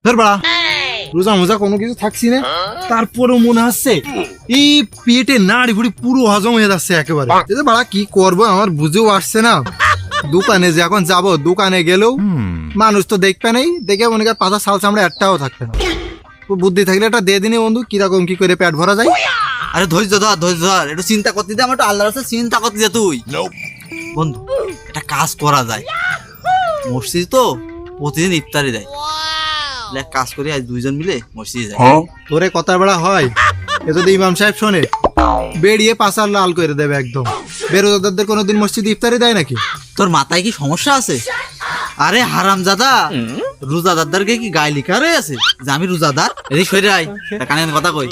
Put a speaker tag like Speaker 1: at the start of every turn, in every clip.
Speaker 1: ধর বাড়া রোজা মোজা কোনো কিছু থাকছি না, তারপরেও মনে হচ্ছে এই পেটে নাড়ি ভুড়ি পুরো হজম হয়ে যাচ্ছে একেবারে। বাড়া কি করবো আমার বুঝেও আসছে না। দোকানে যে এখন যাবো, দোকানে গেলেও মানুষ তো দেখবে নেই, দেখে মনে কর পাতা সাল চামড়া একটাও থাকবে না। বুদ্ধি থাকলে একটা দিয়ে দিনে বন্ধু, কিরকম কি করে পেট ভরা যায়।
Speaker 2: আরে ধৈর্য ধর, একটু চিন্তা করতে দে, আমার একটু আল্লাহর রাস্তায় চিন্তা করতে দে তুই। বন্ধু একটা কাজ করা যায়, মসজিদ তো প্রতিদিন ইফতারি দেয়, এক কাজ করি আজ দুইজন মিলে মসজিদে যাই।
Speaker 1: তোরে কথা বেড়া হয়, এ যদি ইমাম সাহেব শোনে বেরিয়ে পাশার লাল করে দেবে একদম। বেরোজাদারদের কোনোদিন মসজিদে ইফতারি দেয় নাকি?
Speaker 2: তোর মাথায় কি সমস্যা আছে? আরে হারামজাদা, রোজাদারদেরকে কি গায়ে লিখা রয়েছে যে আমি রোজাদার? এদিক সরে আয়, কানে কথা কই।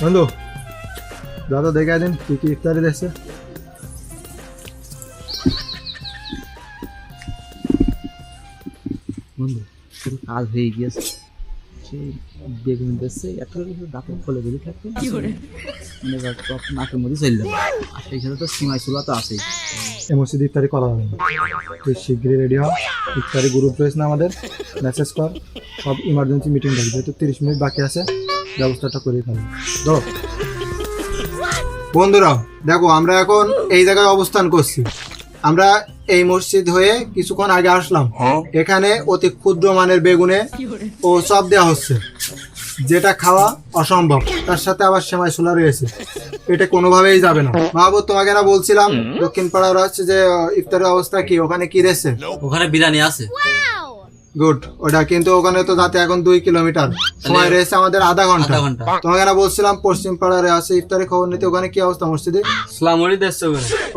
Speaker 1: বন্ধু দাদা দেখে দিন কি কি ইফতারি দিচ্ছে।
Speaker 2: বন্ধু কাজ হয়ে গিয়েছে, বেগুন দিচ্ছে এত দাঁতের ফলে বেরিয়ে থাকবে, নাকের মধ্যে চলে যাবে। আর সেইখানে তো সীমায় চুলা তো আছেই।
Speaker 1: এই মসজিদে ইফতারি করা হবে না, তুই শীঘ্রই রেডি হ। ইফতারি গ্রুপ রয়েছে না আমাদের, মেসেজ কর, সব ইমার্জেন্সি মিটিং থাকবে, যেহেতু 30 মিনিট বাকি আছে, ব্যবস্থাটা করে ফেলবো। বন্ধুরা দেখো, আমরা এখন এই জায়গায় অবস্থান করছি। আমরা এই মসজিদ হয়ে কিছুক্ষণ আগে আসলাম। এখানে অতি ক্ষুদ্র মানের বেগুনে ও চপ দেওয়া হচ্ছে, যেটা খাওয়া অসম্ভব। তার সাথে আবার সেমাই ছোলা রয়েছে, এটা কোনোভাবেই যাবে না। মাহবুব তোমাকে না বলছিলাম দক্ষিণ পাড়ার হচ্ছে যে ইফতারের অবস্থা কি, ওখানে কি রয়েছে?
Speaker 2: ওখানে বিরিয়ানি আছে।
Speaker 1: গুড, ওটা কিন্তু ওখানে তো যাতে এখন 2 কিলোমিটার, সময় রয়েছে আমাদের আধা ঘন্টা। তোমাকে না বলছিলাম পশ্চিম পাড়ারে আছে ইফতারের খবর নিতে, ওখানে কি অবস্থা মসজিদে?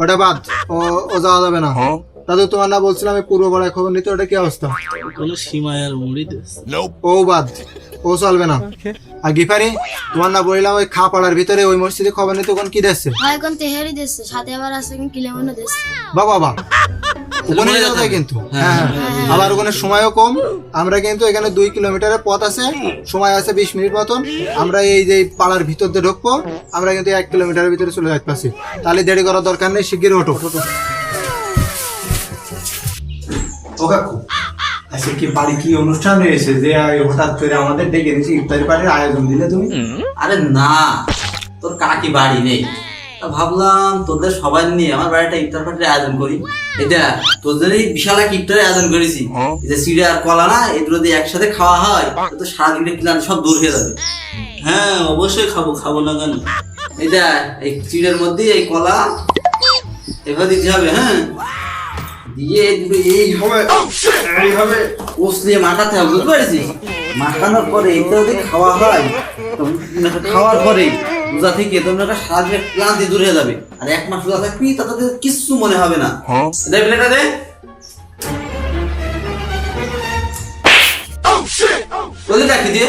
Speaker 1: ওটা বাদ, ও যাওয়া যাবে না। দাদু তোমার না বলছিলাম পূর্ব পাড়ায় খবর নিতে, ওটা কি অবস্থা? ও বাদ, ও চলবে না। আর গিফারি তোমার না বললাম ওই খা পাড়ার ভিতরে ওই মসজিদে খবর নিতে, ওখানে কি দিচ্ছে?
Speaker 3: এখন তেহারি দিচ্ছে, সাথে আবার আছে কিলেমনও দিচ্ছে।
Speaker 1: বাবা ওখানে যাওয়া যায় কিন্তু, হ্যাঁ আবার ওখানে সময়ও কম। আমরা কিন্তু এখানে 2 কিলোমিটারের পথ আছে, সময় আছে 20 মিনিট মতন। আমরা এই যে পাড়ার ভিতর দিয়ে ঢুকবো, আমরা কিন্তু 1 কিলোমিটারের ভিতরে চলে যাইতে পারছি। তাহলে দেরি করার দরকার নেই, শিগগিরই ওঠো। ও কাকু, আচ্ছা কি বাড়ি কি অনুষ্ঠান রয়েছে যে হঠাৎ করে আমাদের ডেকে নিয়েছি ইফতারি পার্টির আয়োজন দিলে তুমি?
Speaker 2: আরে না, তোর কাকি বাড়ি নেই, ভাবলাম তোদের সবাই নিয়ে আমার বাড়িটা ইফতার পার্টির আয়োজন করি। এটা তোদের এই বিশাল এক ইফতারের আয়োজন করেছি। এই যে চিড়ে আর কলা না, এগুলো দিয়ে একসাথে খাওয়া হয়, তো সারাদিনের ক্লান্তি সব দূর হয়ে যাবে। হ্যাঁ অবশ্যই খাবো না কেন। এটা এই চিড়ের মধ্যে এই কলা এভাবে দিতে হবে, হ্যাঁ দিয়ে এইভাবে কষলিয়ে মাখাতে হবে, বুঝতে পারছিস? মাখানোর পরে এটা যদি খাওয়া হয়, খাওয়ার পরে রোজা থেকে তোমরা একটা সারাদিনের ক্লান্তি দূর হয়ে যাবে। আর 1 মাস রোজা থাকবি, তাতে কিচ্ছু মনে হবে না। দে প্লেটটা দে, রাখি দিয়ে।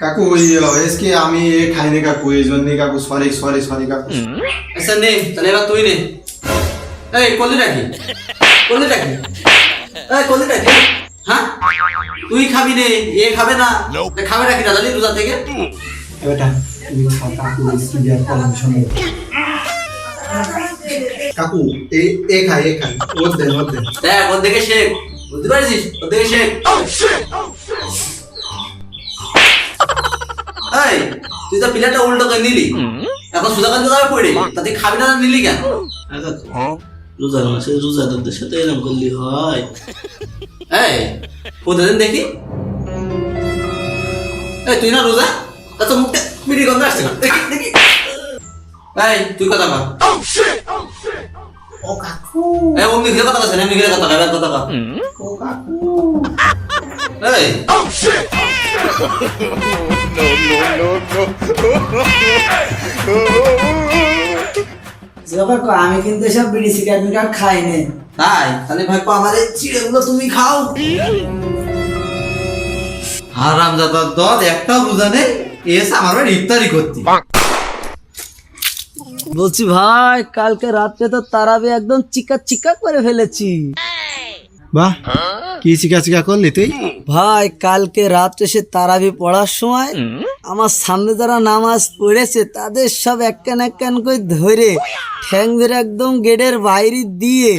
Speaker 1: কাকু ওই এসকে আমি খাইনি কাকু, এই জন্যই কাকু, সরি কাকু।
Speaker 2: আচ্ছা নে, তাহলে এবার তুই নে। এই কলি রাখি, হ্যাঁ তুই খাবি নে, এ খাবে না, খাবে রাখি না জানি রোজা থেকে।
Speaker 1: কাকু এ খাই ওর দেন
Speaker 2: দেখ, ওর দিকে শেখ, বুঝতে পারছিস? ওর দিকে শেখ। এই তুই তো প্লেটটা উল্টো করে নিলি, এখন সুদা কান যাবে পড়ে, তাতে খাবি না নিলি কেন? রোজার মাসে রোজাদারদের সাথে এরকম করলি হয়? এই প্রতিদিন দেখি, এই তুই না রোজা, তা মুখে মিটি গন্ধ আসছে না, দেখি। এই তুই কথা বল।
Speaker 1: ও কাকু,
Speaker 2: এই অমনি ঘিরে কথা বলছ না, এমনি ঘিরে কথা বল, কথা বল।
Speaker 1: ও কাকু,
Speaker 2: এই
Speaker 4: আমি কিন্তু সব বিড়ি সিগারেট খাই না,
Speaker 2: তাই তাহলে ভাই আমার এই চিড়েগুলো তুমি খাও। হারামজাদার দল, একটাও রোজা নেই, এসে আমার বাড়ি ইফতারি করতে।
Speaker 4: বলছি ভাই, কালকে রাত্রে তো তারাবি একদম চিকা চিকা করে ফেলেছি।
Speaker 1: বাহ, কি চিকা চিকা করলি তুই?
Speaker 4: ভাই কালকে রাত্রে সে তারাবি পড়ার সময় আমার সামনে যারা নামাজ পড়েছে তাদের সব একখান একখান করে ধরে ঠ্যাং ধরে একদম গেটের বাইরে দিয়ে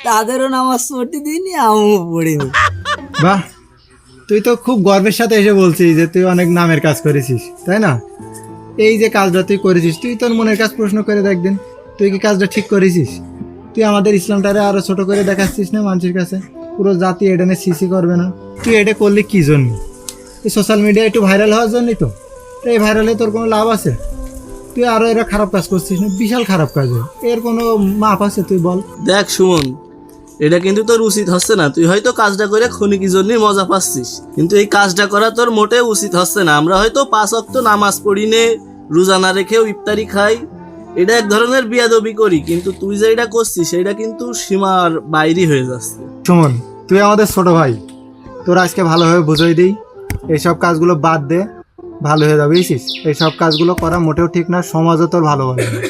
Speaker 4: তাদেরও নামাজ পড়তে দিইনি, আমিও পড়িনি।
Speaker 1: বাহ, তুই তো খুব গর্বের সাথে এসে বলছিস যে তুই অনেক নামের কাজ করেছিস, তাই না? এই যে কাজটা তুই করেছিস, তুই তোর মনের কাজ প্রশ্ন করে দেখদিন, তুই কি কাজটা ঠিক করেছিস? তুই আমাদের ইসলামটারে আরো ছোট করে দেখাচ্ছিস না মানুষের কাছে? পুরো জাতি এটা নিয়ে সিসি করবে না? তুই এটা করলি কি জন্য? তুই সোশ্যাল মিডিয়ায় একটু ভাইরাল হওয়ার জন্যই তো। এই ভাইরালে তোর কোনো লাভ আছে? তুই আরো এরা খারাপ কাজ করছিস না, বিশাল খারাপ কাজ। এর কোনো মাপ আছে তুই বল?
Speaker 5: দেখ সুমন, এটা কিন্তু তোর উচিত হচ্ছে না। তুই হয়তো কাজটা করে ক্ষণিকের জন্যই মজা পাচ্ছিস, কিন্তু এই কাজটা করা তোর মোটেও উচিত হচ্ছে না। আমরা হয়তো 5 ওয়াক্ত নামাজ পড়ি নে, রোজা না রেখেও ইফতারি খাই, এটা এক ধরনের বিয়াদবি করি, কিন্তু তুই যে এটা করছিস সেটা কিন্তু সীমার বাইরে হয়ে যাচ্ছে।
Speaker 1: সুমন, তুই আমাদের ছোট ভাই, তোর আজকে ভালোভাবে বুঝিয়ে দিই, এইসব কাজগুলো বাদ দে, ভালো হয়ে যাবে। বুঝছিস? এইসব কাজগুলো করা মোটেও ঠিক না, সমাজও তোর ভালো হবে না।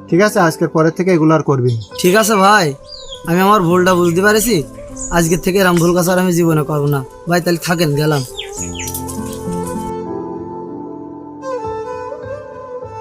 Speaker 1: ঠিক আছে, আজকের পরের থেকে এগুলো আর করবি না।
Speaker 4: ঠিক আছে ভাই, আমি আমার ভুলটা বুঝতে পারছি। আজকের থেকে এরম ভুল কাজ আর আমি জীবনে করবো না। ভাই তাহলে থাকেন, গেলাম।